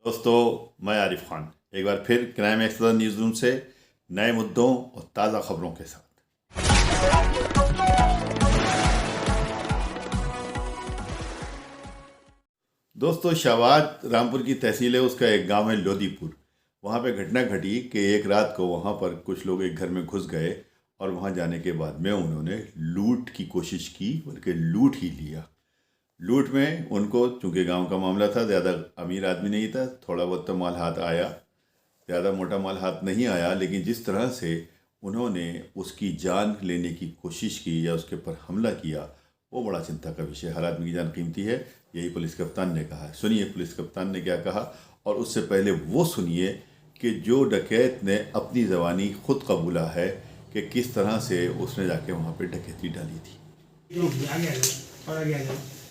दोस्तों, मैं आरिफ खान एक बार फिर क्राइम एक्सप्रेस न्यूज़ रूम से नए मुद्दों और ताज़ा खबरों के साथ। दोस्तों, शाहबाद रामपुर की तहसील है, उसका एक गांव है लोदीपुर। वहां पे घटना घटी कि एक रात को वहां पर कुछ लोग एक घर में घुस गए और वहां जाने के बाद में उन्होंने लूट की कोशिश की, बल्कि लूट ही लिया। लूट में उनको, चूंकि गांव का मामला था, ज़्यादा अमीर आदमी नहीं था, थोड़ा बहुत तो माल हाथ आया, ज़्यादा मोटा माल हाथ नहीं आया, लेकिन जिस तरह से उन्होंने उसकी जान लेने की कोशिश की या उसके ऊपर हमला किया, वो बड़ा चिंता का विषय। हर आदमी की जान कीमती है, यही पुलिस कप्तान ने कहा है। सुनिए पुलिस कप्तान ने क्या कहा, और उससे पहले वो सुनिए कि जो डकैत ने अपनी ज़बानी खुद कबूला है कि किस तरह से उसने जाके वहाँ पे डकैती डाली थी।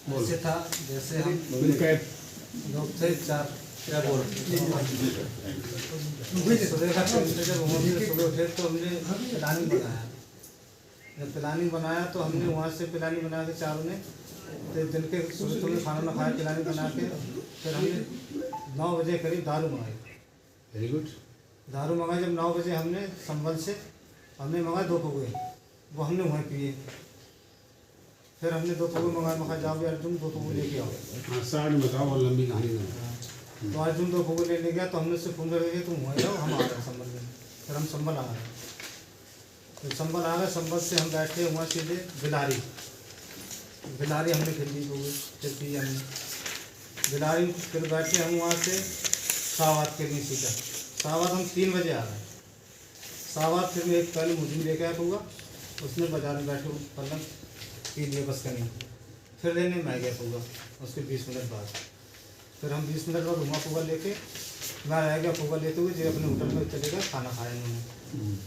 ऐसे था जैसे हम लोग थे चार, क्या बोल सुबह का टाइम था, जब हम सुबह उठे तो हमने प्लानिंग बनाया। जब प्लानिंग बनाया तो हमने वहाँ से प्लानिंग बना के चारों ने, तो दिन के सुबह सुबह खाना ना खाया, प्लानिंग बना के फिर हमने 9 बजे करीब दारू मंगाई। Very good. दारू मंगाई जब 9 बजे हमने संभल से हमने मंगाए 2 पौगे, वो हमने वहीं पिए। फिर हमने 2 पौगे मंगाए, मखा जाओ यार तुम 2 पौगे लेके आओ। हाँ, साठ में बताओ और लंबी कहानी में। तो आज तुम 2 पौगे लेने गया तो हमने उससे फोन करके तुम वहीं जाओ, हम आ रहे संभल में। फिर हम संभल आ गए। तो संभल आ गए, संभल से हम बैठे वहाँ सीधे बिलारी हमने फिर ली पौगे, फिर पी हमने बिलारी। फिर बैठे हम वहाँ से शाहबाद के लिए सीधा शाहबाद हम 3 बजे आ गए। शाहबाद फिर मैं एक पहले मुझे लेके आया पौगा, उसने बाजार में बैठे पलंग पी लिए बस कहीं। फिर लेने मैं गया पौगा, उसके 20 मिनट बाद फिर हम 20 मिनट बाद वहाँ पौगा लेके मैं रह गया। पौगा लेते हुए जो अपने होटल में चले गए, खाना खाया उन्होंने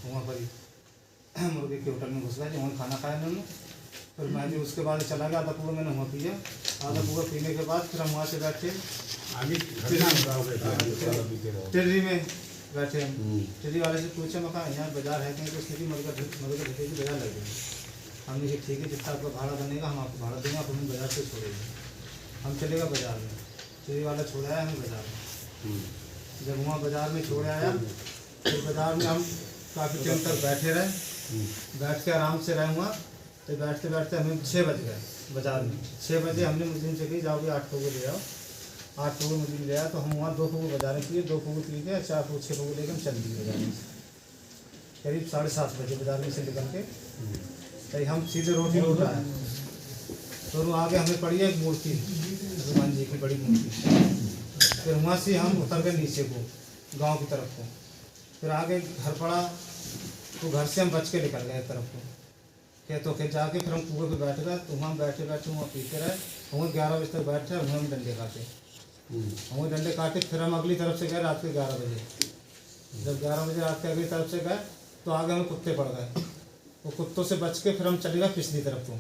वहाँ पर ही मुर्गे के होटल में घुस गए, वहाँ खाना खाया उन्होंने। फिर मैं भी उसके बाद चला गया, आधा पौगा मैंने वहाँ पिया। आधा पौगा पीने के बाद फिर हम वहाँ से बैठे टिर्री में बैठे। हम टिर्री वाले से पूछे, मैं कहा यहाँ बाजार है कहीं, तो उसने भी मरकर ढके की बाजार लग गई। हमने कहा ठीक है, जितना आपका भाड़ा बनेगा हम आपको भाड़ा देंगे, आप हमें बाजार से छोड़ेंगे। हम चलेगा बाजार में, टिर्री वाला छोड़ आया हमें बाजार में। जब वहाँ बाजार में छोड़ आया, फिर बाजार में हम काफ़ी टाइम तक बैठे रहे, बैठ के आराम से रहे वहाँ। तो बैठते बैठते हमें 6 बज गए बाजार में। 6 बजे हमने मुझे से कही जाओगे 8 पौगे ले आओ। 8 पौगे मुझे ले आया, तो हम वहाँ 2 पौगे बाजार में पिए, 2 पौगे पी के 4 पौगे 6 पौगे लेकर हम चल दिए बाजार में। करीब 7:30 बजे बाजार में से निकल के तो हम सीधे रोटी लौट आए। तो आगे हमें पड़ी है एक मूर्ति, हनुमान जी की बड़ी मूर्ति। फिर वहाँ से हम उतर गए नीचे को, गांव की तरफ को। फिर आगे घर पड़ा, तो घर से हम बच के निकल गए तरफ को। फिर जाके फिर हम कुएं पे बैठ गए। तो वहाँ बैठे वहाँ पीते रहे, वहाँ 11 बजे तक बैठे, वहाँ हम डंडे काटे। वहाँ डंडे काटे, फिर हम अगली तरफ से गए रात के 11 बजे। जब 11 बजे रात के अगली तरफ से गए, तो आगे हमें कुत्ते पड़ गए। वो कुत्तों से बच के फिर हम चलेगा पिछली तरफ को।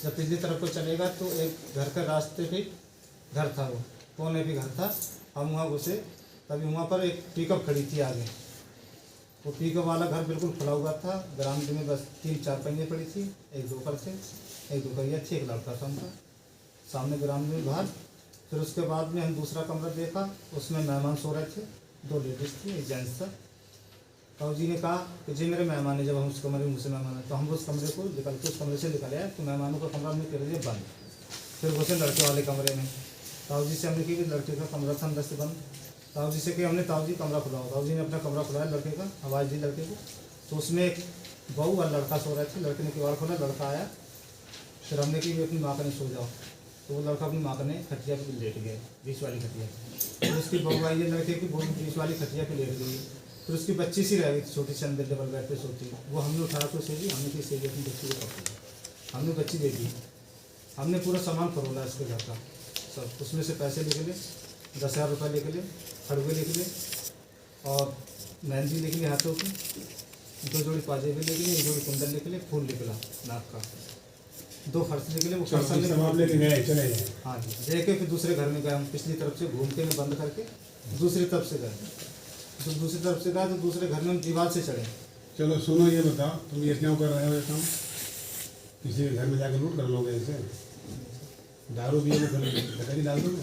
जब पिछली तरफ को चलेगा तो एक घर के रास्ते पे घर था, वो कोने पे घर था। हम वहाँ घुसे, तभी वहाँ पर एक पिकअप खड़ी थी आगे। वो पिकअप वाला घर बिल्कुल खुला हुआ था। बरामदे में बस 3-4 पहिए पड़ी थी, एक दोपहर थे, एक दोपहिया थी, एक लड़का था उनका सामने बरामदे में बाहर। फिर उसके बाद में हम दूसरा कमरा देखा, उसमें मेहमान सो रहे थे, 2 लेडीज़ थी, एक जेंट्स था। ताऊ जी ने कहा कि जी मेरे मेहमान है। जब हम उस कमरे में मुझसे मेहमान है, तो हम उस कमरे को निकल के उस कमरे से निकले आए, तो मेहमानों का कमरा हमने कर दिया बंद। फिर घुसे लड़के वाले कमरे में। ताऊ जी से हमने की लड़के का कमरा था अंदर से बंद। ताऊ जी से कि हमने ताऊ जी कमरा खुलाओ। ताऊ जी ने अपना कमरा खुलाया, लड़के का आवाज़ दी लड़के को। तो उसमें एक बहू और लड़का सो रहे थे। लड़के ने किवाड़ खोला, लड़का आया। फिर हमने कि अपनी माँ कने सो जाओ। तो वो लड़का अपनी माँ कने खटिया पर लेट गया, 20 वाली खटिया। फिर उसकी बहू आई है लड़के की, 20 वाली खटिया पर लेट गई। फिर उसकी बच्ची सी रह गई, छोटी सी अंदर डबल बेड पे सोती। वो हमने उठा के सेजी, हमने की सेजी अपनी बच्ची को पकड़ा, हमने बच्ची दे दी। हमने पूरा सामान फरोला इसके घर का सब। उसमें से पैसे निकले, 10,000 रुपये निकले, खड़ुए निकले और मेहंदी निकली हाथों की, 2 जोड़ी पाजेबे निकले, 1 जोड़ी कुंडल निकले, फूल निकला नाक का, 2 फर्श निकले। वो फर्श लेके गए चले गए। हाँ जी, देखे। फिर दूसरे घर में गए हम, पिछली तरफ से घूम के बंद करके दूसरी तरफ से गए। तो दूसरी तरफ से गए तो दूसरे घर में हम दीवार से चढ़े। चलो सुनो, ये बताओ तुम ये क्यों कर रहे हो ये काम? किसी के घर में जाकर लूट कर लोगे ऐसे? दारू पिए में डकैती डाल दोगे?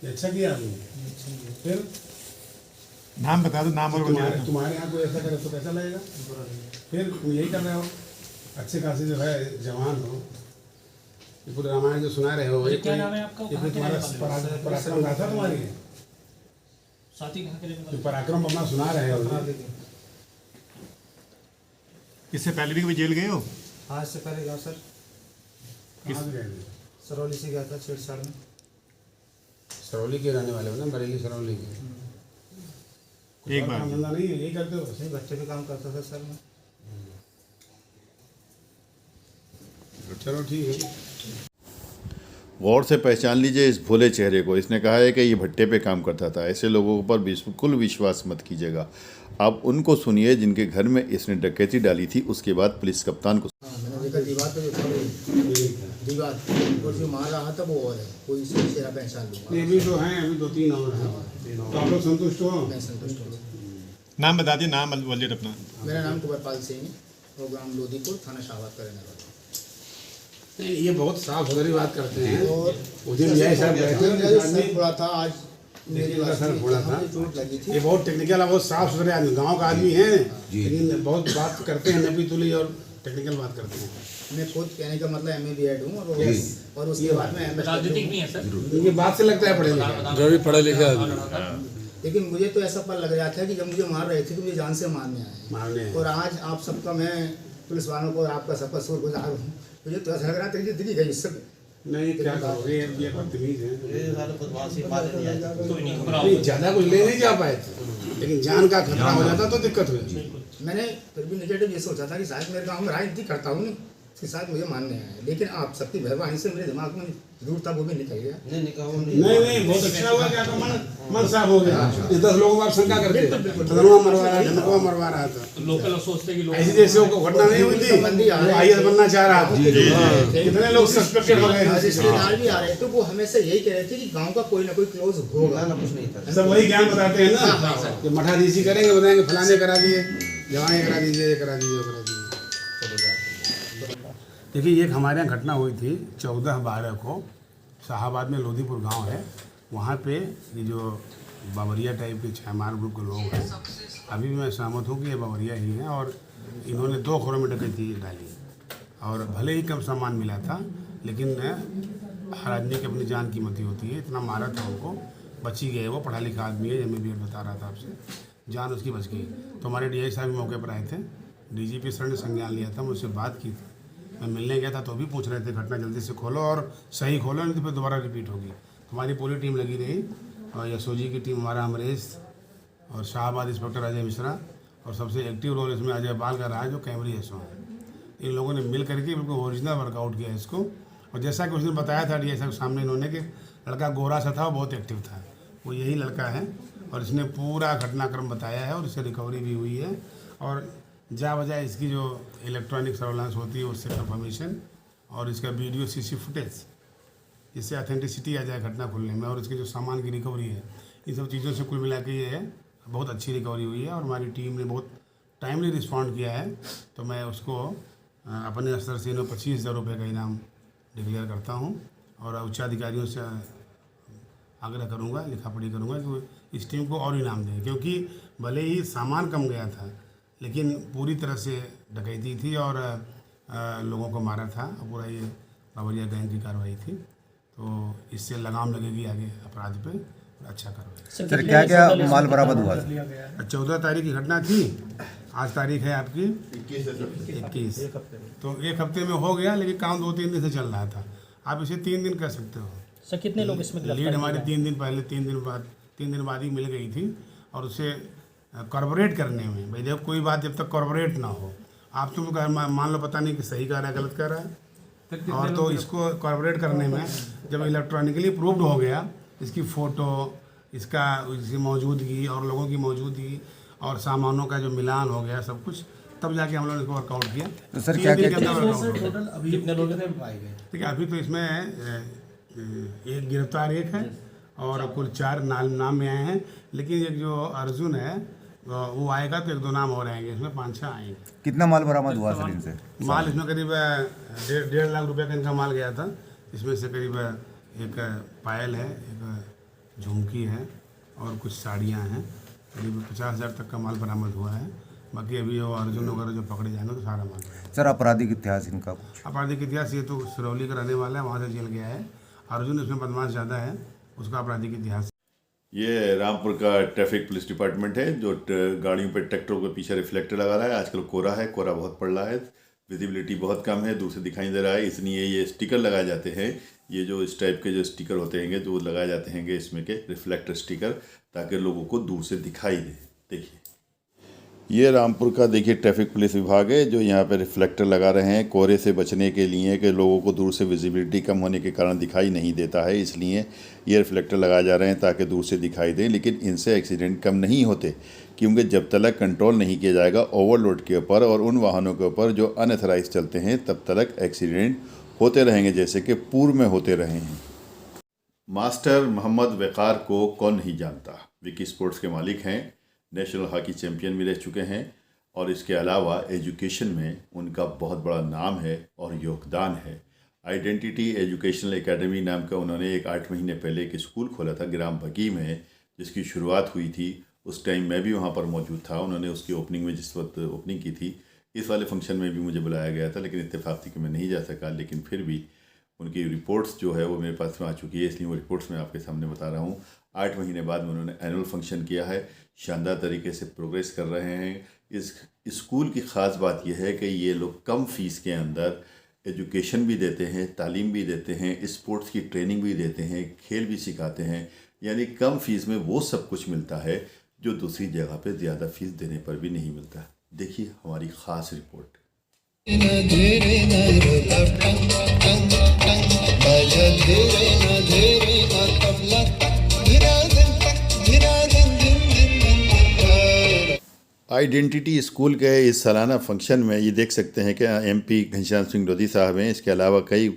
ये अच्छा किया आपने। फिर नाम बता दो, नाम और वजह। तुम्हारे यहाँ कोई ऐसा करे तो कैसा लगेगा? फिर तुम यही कर रहे हो, अच्छे खासे जो है जवान हो, ये पूरे रामायण जो सुना रहे हो, ये क्या नाम है आपका? ये कोई तुम्हारा पराक्रम गाथा तुम्हारी है, साथी कहाँ के रहने जो वाले? पराक्रम अपना सुना रहे हो। इससे पहले भी कभी जेल गए हो? हाँ इससे पहले गया सर, कहाँ से गए थे? सरौली से गया था छेड़छाड़ में। सरौली के रहने वाले हो ना, बरेली सरौली के। एक बार काम धंधा नहीं है, यही करते हो? नहीं बच्चे पे काम करता था सर मैं। चलो ठीक है। गौर से पहचान लीजिए इस भोले चेहरे को। इसने कहा है कि ये भट्टे पे काम करता था। ऐसे लोगों पर बिल्कुल विश्वास मत कीजिएगा। आप उनको सुनिए जिनके घर में इसने डकैती डाली थी। उसके बाद पुलिस कप्तान को मैंने देखा दीवार पे जो था वो दीवार और जो मार रहा था वो और है, कोई इसमें चेहरा पहचान लूँगा। ये भी तो हैं, अभी 2-3 और हैं, तो आप लोग संतुष्ट हो? मैं संतुष्ट हूँ। नाम बता दिए, नाम वजह अपना। मेरा नाम कुंवरपाल सिंह है और ग्राम लोधीपुर, थाना शाहबाद का रहने वाला हूँ। नहीं, ये बहुत साफ सुथरी बात करते हैं। और उस दिन यही साहब गए थे, मेरा जो सर फोड़ा था आज, मेरी मेरा बात सर से फोड़ा था। मुझे चोट लगी ये थी। बहुत टेक्निकल है, बहुत साफ सुथरे आदमी, गांव का आदमी है, लेकिन बहुत बात करते हैं नपी तुली और टेक्निकल बात करते हैं। मैं खुद कहने का मतलब MA BEd हूँ और उसके बाद में MS राजनीतिक नहीं है सर। इनकी बात से लगता है पढ़े लिखे। जो भी पढ़े लिखे आदमी। लेकिन मुझे तो ऐसा पल लग रहा था कि जब मुझे मार रहे थे तो मुझे जान से मारने आए। मारने हैं। और आज आप सबका, मैं पुलिस वालों को और आपका सबका शुक्रगुजार हूँ। मुझे तो ऐसा लग रहा था कि दिल्ली गई इससे। नहीं, क्या करोगे, ये बदतमीज है। तो नहीं घबराओ। नहीं, ज्यादा कुछ ले नहीं जा पाए थे, लेकिन जान का खतरा हो जाता तो दिक्कत हुई। मैंने फिर भी निगेटिव ये सोचा था कि शायद मेरे गांव में राजनीति करता हूँ इसके साथ मुझे मानने आए, लेकिन आप सबकी मेहरबानी से मेरे दिमाग में दूर था वो भी निकल गया। नहीं, बहुत अच्छा हुआ कि आपका मन साफ हो गया। ये 10 लोगों को आप शंका करते, धनवा मरवा रहा, धनवा मरवा रहा था। तो लोकल लोग सोचते हैं कि लोग ऐसी जैसे को घटना नहीं हुई थी, वो IAS बनना चाह रहा था। कितने लोग सस्पेक्टेड हो गए। रिश्तेदार भी आ रहे थे, वो हमेशा यही कह रहे थे कि गांव का कोई ना कोई क्लोज होगा। सब वही ज्ञान बताते हैं ना, कि मठाधीशी करेंगे, बताएंगे फलाने करा दिए, जवाने करा दीजिए, ये करा दीजिए, वो करा दीजिए। देखिए, एक हमारे यहाँ घटना हुई थी 14/12 को, शाहबाद में लोधीपुर गांव है, वहाँ पे ये जो बावरिया टाइप के छामार ग्रुप के लोग हैं, अभी भी मैं सहमत हूँ कि ये बावरिया ही हैं, और इन्होंने 2 घरों में डकैती डाली, और भले ही कम सामान मिला था, लेकिन हर आदमी की अपनी जान कीमती होती है। इतना मारा था उनको, बची गए। वो पढ़ा लिखा आदमी है, MA BEd बता रहा था आपसे, जान उसकी बच गई। तो हमारे DI साहब भी मौके पर आए थे, DGP सर ने संज्ञान लिया था, मुझसे बात की थी, मैं मिलने गया था तो भी पूछ रहे थे घटना जल्दी से खोलो और सही खोलो, नहीं तो फिर दोबारा रिपीट होगी। हमारी पूरी टीम लगी रही, और यशोजी की टीम, हमारा अमरेश और शाहबाद इंस्पेक्टर अजय मिश्रा, और सबसे एक्टिव रोल इसमें अजय बाल का रहा है, जो कैमरी एसओ है। इन लोगों ने मिल करके बिल्कुल ओरिजिनल वर्कआउट किया इसको। और जैसा कि उसने बताया था DI साहब सामने इन्होंने, कि लड़का गोरा सा था, वो बहुत एक्टिव था, वो यही लड़का है, और इसने पूरा घटनाक्रम बताया है, और इससे रिकवरी भी हुई है। और जा बजाय इसकी जो इलेक्ट्रॉनिक सर्वेलेंस होती है उससे कंफर्मेशन, और इसका वीडियो CC फुटेज, इससे ऑथेंटिसिटी आ जाए घटना खुलने में, और इसके जो सामान की रिकवरी है, इन सब चीज़ों से कुल मिला के ये है बहुत अच्छी रिकवरी हुई है, और हमारी टीम ने बहुत टाइमली रिस्पॉन्ड किया है। तो मैं उसको अपने स्तर से 25,000 रुपये का इनाम डिक्लेयर करता हूँ, और उच्चाधिकारियों से आग्रह करूँगा, लिखा पढ़ी करूँगा कि इस टीम को और इनाम दें, क्योंकि भले ही सामान कम गया था, लेकिन पूरी तरह से डकैती थी, और लोगों को मारा था, पूरा ये बावरिया गैंग की कार्रवाई थी। तो इससे लगाम लगेगी आगे अपराध पे, अच्छा कार्रवाई। सर क्या क्या माल बरामद हुआ? 14 तारीख की घटना थी, आज तारीख है आपकी 21, तो 1 हफ्ते में हो गया, लेकिन काम 2-3 दिन से चल रहा था। आप इसे 3 दिन कह सकते हो। सर कितने लोग इसमें लीड हमारी 3 दिन पहले, 3 दिन बाद ही मिल गई थी, और उसे कॉर्पोरेट करने में, भाई देखो कोई बात जब तक कॉर्पोरेट ना हो, आप तुम मान लो पता नहीं कि सही कर रहा है गलत कर रहा है, और तो इसको कॉर्पोरेट करने में जब इलेक्ट्रॉनिकली प्रूव्ड हो गया, इसकी फ़ोटो, इसकी मौजूदगी और लोगों की मौजूदगी और सामानों का जो मिलान हो गया सब कुछ, तब जाके हम लोगों ने इसको वर्कआउट किया। तो सर क्या क्या कितने लोग पाए गए? ठीक है, अभी तो इसमें एक गिरफ्तार एक है, और कुल 4 नाम में आए हैं, लेकिन एक जो अर्जुन है वो आएगा, तो 1-2 नाम और आएंगे, इसमें 5-6 आएंगे। कितना माल बरामद हुआ सर इनसे? माल इसमें करीब 1.5 लाख रुपए का इनका माल गया था। इसमें से करीब एक पायल है, एक झुमकी है और कुछ साड़ियाँ हैं। करीब 50,000 तक का माल बरामद हुआ है। बाकी अभी वो अर्जुन वगैरह जो पकड़े जाएंगे तो सारा माल है। सर आपराधिक इतिहास इनका कुछ? आपराधिक इतिहास ये तो सिरौली का रहने वाला है, वहाँ से जेल गया है। अर्जुन इसमें बदमाश ज़्यादा है, उसका आपराधिक इतिहास। ये रामपुर का ट्रैफिक पुलिस डिपार्टमेंट है जो गाड़ियों पे ट्रैक्टरों के पीछे रिफ्लेक्टर लगा रहा है। आजकल कोहरा है, कोहरा बहुत पड़ रहा है, विजिबिलिटी बहुत कम है, दूर से दिखाई दे रहा है, इसलिए ये स्टिकर लगाए जाते हैं। ये जो इस टाइप के जो स्टिकर होते हैं जो लगाए जाते हैं इसमें के रिफ्लेक्टर स्टिकर, ताकि लोगों को दूर से दिखाई दे। देखिए ये रामपुर का देखिए ट्रैफिक पुलिस विभाग है जो यहाँ पे रिफ्लेक्टर लगा रहे हैं कोहरे से बचने के लिए कि लोगों को दूर से विजिबिलिटी कम होने के कारण दिखाई नहीं देता है, इसलिए ये रिफ्लेक्टर लगाए जा रहे हैं ताकि दूर से दिखाई दे। लेकिन इनसे एक्सीडेंट कम नहीं होते, क्योंकि जब तक कंट्रोल नहीं किया जाएगा ओवरलोड के ऊपर और उन वाहनों के ऊपर जो अनऑथराइज चलते हैं, तब तक एक्सीडेंट होते रहेंगे, जैसे कि पूर्व में होते रहे हैं। मास्टर मोहम्मद वक़ार को कौन नहीं जानता। विकी स्पोर्ट्स के मालिक हैं, नेशनल हॉकी चैम्पियन भी रह चुके हैं और इसके अलावा एजुकेशन में उनका बहुत बड़ा नाम है और योगदान है। आइडेंटिटी एजुकेशनल एकेडमी नाम का उन्होंने एक 8 महीने पहले एक स्कूल खोला था ग्राम बगी में, जिसकी शुरुआत हुई थी। उस टाइम मैं भी वहाँ पर मौजूद था। उन्होंने उसकी ओपनिंग में जिस वक्त ओपनिंग की थी, इस वाले फंक्शन में भी मुझे बुलाया गया था, लेकिन इत्तेफाक थी कि मैं नहीं जा सका। लेकिन फिर भी उनकी रिपोर्ट्स जो है वो मेरे पास में आ चुकी है, इसलिए वो रिपोर्ट्स मैं आपके सामने बता रहा हूँ। 8 महीने बाद में उन्होंने एनुअल फंक्शन किया है, शानदार तरीके से प्रोग्रेस कर रहे हैं। इस स्कूल की ख़ास बात यह है कि ये लोग कम फ़ीस के अंदर एजुकेशन भी देते हैं, तालीम भी देते हैं, स्पोर्ट्स की ट्रेनिंग भी देते हैं, खेल भी सिखाते हैं। यानी कम फ़ीस में वो सब कुछ मिलता है जो दूसरी जगह पे ज़्यादा फ़ीस देने पर भी नहीं मिलता। देखिए हमारी ख़ास रिपोर्ट। आइडेंटिटी स्कूल के इस सालाना फंक्शन में ये देख सकते हैं कि MP घनश्याम सिंह लोधी साहब हैं। इसके अलावा कई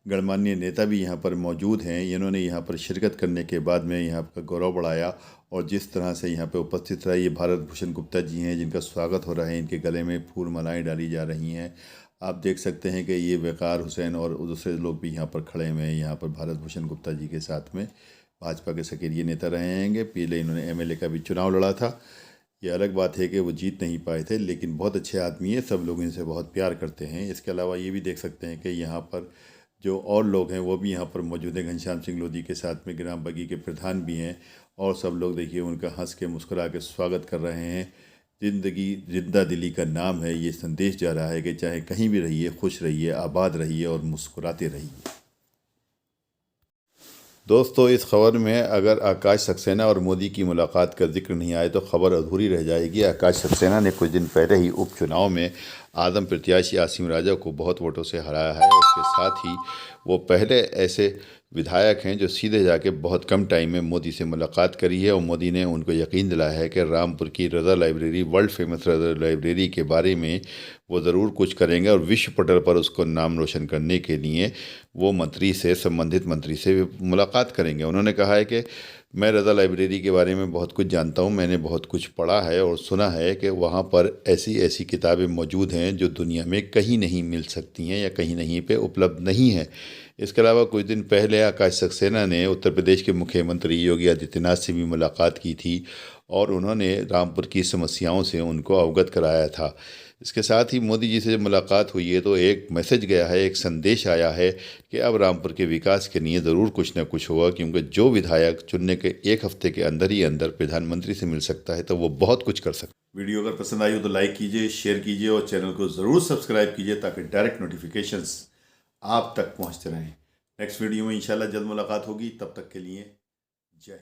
गणमान्य नेता भी यहाँ पर मौजूद हैं। इन्होंने यहाँ पर शिरकत करने के बाद में यहाँ का गौरव बढ़ाया और जिस तरह से यहाँ पे उपस्थित रहे। ये भारत भूषण गुप्ता जी हैं जिनका स्वागत हो रहा है, इनके गले में फूल मालाएँ डाली जा रही हैं। आप देख सकते हैं कि ये वक़ार हुसैन और दूसरे लोग भी यहाँ पर खड़े हुए हैं। यहाँ पर भारत भूषण गुप्ता जी के साथ में भाजपा के सक्रिय नेता रहे हैंगे। पहले इन्होंने MLA का भी चुनाव लड़ा था। ये अलग बात है कि वो जीत नहीं पाए थे, लेकिन बहुत अच्छे आदमी है, सब लोग इनसे बहुत प्यार करते हैं। इसके अलावा ये भी देख सकते हैं कि यहाँ पर जो और लोग हैं वो भी यहाँ पर मौजूद हैं। घनश्याम सिंह लोधी के साथ में ग्राम बगी के प्रधान भी हैं और सब लोग देखिए उनका हंस के मुस्कुरा के स्वागत कर रहे हैं। ज़िंदगी जिंदा दिली का नाम है। ये संदेश जा रहा है कि चाहे कहीं भी रहिए, खुश रहिए, आबाद रहिए और मुस्कुराते रहिए। दोस्तों, इस खबर में अगर आकाश सक्सेना और मोदी की मुलाकात का जिक्र नहीं आए तो खबर अधूरी रह जाएगी। आकाश सक्सेना ने कुछ दिन पहले ही उपचुनाव में आदम प्रत्याशी आसिम राजा को बहुत वोटों से हराया है। उसके साथ ही वो पहले ऐसे विधायक हैं जो सीधे जाके बहुत कम टाइम में मोदी से मुलाकात करी है और मोदी ने उनको यकीन दिलाया है कि रामपुर की रज़ा लाइब्रेरी, वर्ल्ड फेमस रज़ा लाइब्रेरी के बारे में वो ज़रूर कुछ करेंगे और विश्व पटल पर उसको नाम रोशन करने के लिए वो मंत्री से, संबंधित मंत्री से मुलाकात करेंगे। उन्होंने कहा है कि मैं रज़ा लाइब्रेरी के बारे में बहुत कुछ जानता हूँ, मैंने बहुत कुछ पढ़ा है और सुना है कि वहाँ पर ऐसी ऐसी किताबें मौजूद हैं जो दुनिया में कहीं नहीं मिल सकती हैं या कहीं नहीं पे उपलब्ध नहीं है। इसके अलावा कुछ दिन पहले आकाश सक्सेना ने उत्तर प्रदेश के मुख्यमंत्री योगी आदित्यनाथ से भी मुलाकात की थी और उन्होंने रामपुर की समस्याओं से उनको अवगत कराया था। इसके साथ ही मोदी जी से मुलाकात हुई है तो एक मैसेज गया है, एक संदेश आया है कि अब रामपुर के विकास के लिए ज़रूर कुछ न कुछ होगा, क्योंकि जो विधायक चुनने के 1 हफ्ते के अंदर ही अंदर प्रधानमंत्री से मिल सकता है तो वो बहुत कुछ कर सकता है। वीडियो अगर पसंद आई हो तो लाइक कीजिए, शेयर कीजिए और चैनल को ज़रूर सब्सक्राइब कीजिए ताकि डायरेक्ट नोटिफिकेशंस आप तक पहुँचते रहें। नेक्स्ट वीडियो में इंशाल्लाह जल्द मुलाकात होगी। तब तक के लिए जय।